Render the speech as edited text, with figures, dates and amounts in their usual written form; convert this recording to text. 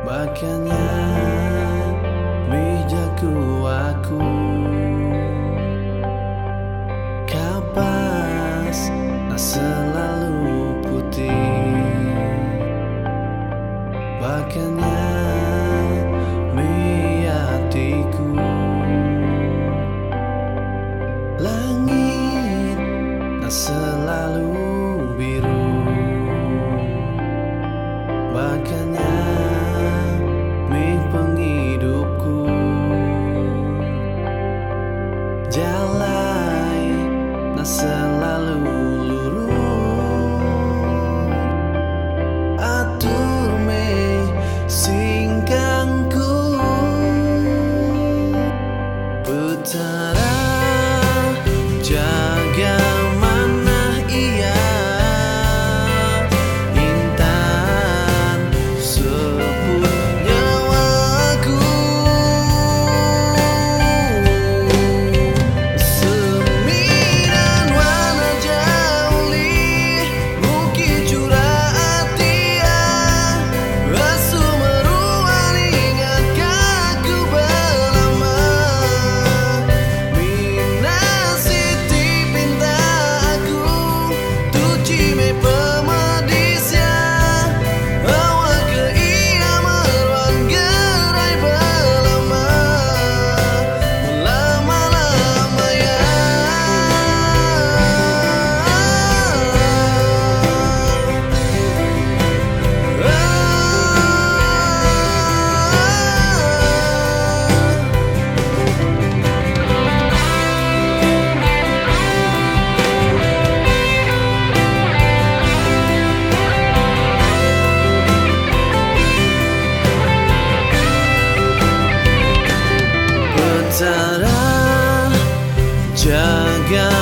Makanya mejaku aku kapas tak selalu putih. Makanya hatiku langit tak selalu biru. Makanya penghidupku jalan tak selalu lurus. Atur me singkangku betara jaga mana ia intan sebut nyawaku. Semiran warna jauh bukit curah atia asu meruan ingat kaku belama minasiti pinta aku tuci me pemadisya awak ke ia meruan gerai belama lama-lama ya. Betara jaga